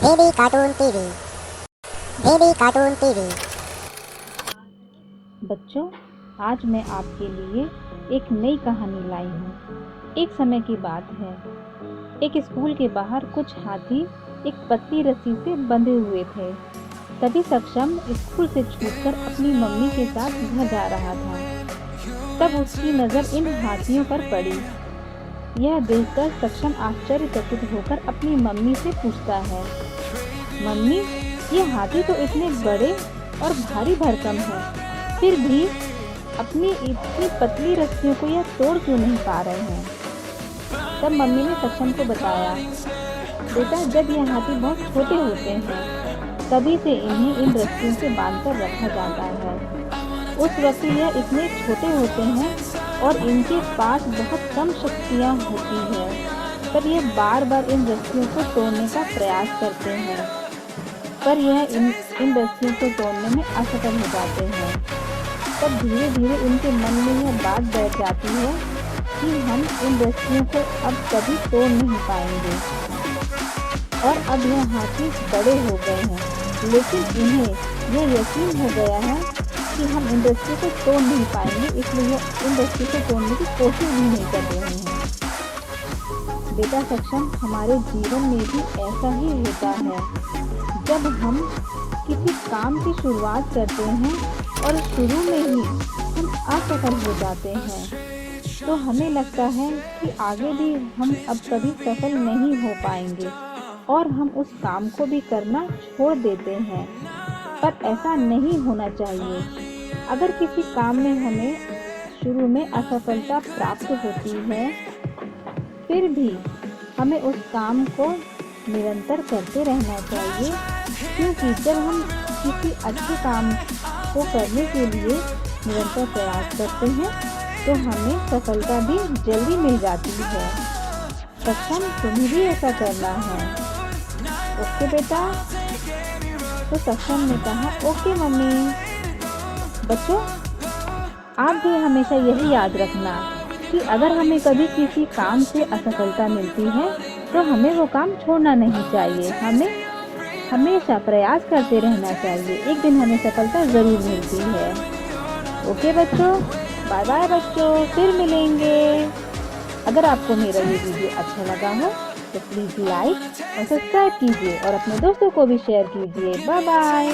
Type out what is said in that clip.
Baby cartoon TV. Baby cartoon TV. बच्चों, आज मैं आपके लिए एक नई कहानी लाई हूँ। एक समय की बात है। एक स्कूल के बाहर कुछ हाथी एक पतली रस्सी से बंधे हुए थे। तभी सक्षम स्कूल से छूटकर अपनी मम्मी के साथ घर जा रहा था। तब उसकी नज़र इन हाथियों पर पड़ी। यह देखकर सक्षम आश्चर्यचकित होकर अपनी मम्मी से पूछता है, मम्मी, ये हाथी तो इतने बड़े और भारी भरकम है, फिर भी अपनी इतनी पतली रस्सियों को यह तोड़ क्यों नहीं पा रहे हैं। तब मम्मी ने सक्षम को बताया, बेटा, जब ये हाथी बहुत छोटे होते हैं तभी से इन्हें इन रस्सियों से बांधकर रखा जाता है। उस वक्त यह इतने छोटे होते हैं और इनके पास बहुत कम शक्तियाँ होती है, तब ये बार बार इन रस्सियों को तोड़ने का प्रयास करते हैं, पर यह इन रस्सियों को तोड़ने में असफल हो जाते हैं। तब धीरे धीरे इनके मन में यह बात बैठ जाती है कि हम इन रस्सियों को अब कभी तोड़ नहीं पाएंगे। और अब यह हाथी बड़े हो गए हैं, लेकिन इन्हें यह यकीन हो गया है कि हम इन रस्सियों को तोड़ नहीं पाएंगे, इसलिए इन रस्सियों को तोड़ने की कोशिश भी नहीं कर रहे हैं। बेटा सक्षम, हमारे जीवन में भी ऐसा ही होता है। जब हम किसी काम की शुरुआत करते हैं और शुरू में ही हम असफल हो जाते हैं, तो हमें लगता है कि आगे भी हम अब कभी सफल नहीं हो पाएंगे और हम उस काम को भी करना छोड़ देते हैं। पर ऐसा नहीं होना चाहिए। अगर किसी काम में हमें शुरू में असफलता प्राप्त होती है, फिर भी हमें उस काम को निरंतर करते रहना चाहिए, क्योंकि जब हम किसी अच्छे काम को करने के लिए निरंतर प्रयास करते हैं तो हमें सफलता भी जल्दी मिल जाती है। सक्षम, तुम्हें भी ऐसा करना है। ओके बेटा। तो सक्षम ने कहा, ओके मम्मी। बच्चों, आप भी हमेशा यही याद रखना कि अगर हमें कभी किसी काम से असफलता मिलती है तो हमें वो काम छोड़ना नहीं चाहिए। हमें हमेशा प्रयास करते रहना चाहिए, एक दिन हमें सफलता ज़रूर मिलती है। ओके बच्चों, बाय बाय बच्चों, फिर मिलेंगे। अगर आपको मेरा ये वीडियो अच्छा लगा हो तो प्लीज़ लाइक और सब्सक्राइब कीजिए और अपने दोस्तों को भी शेयर कीजिए। Bye bye.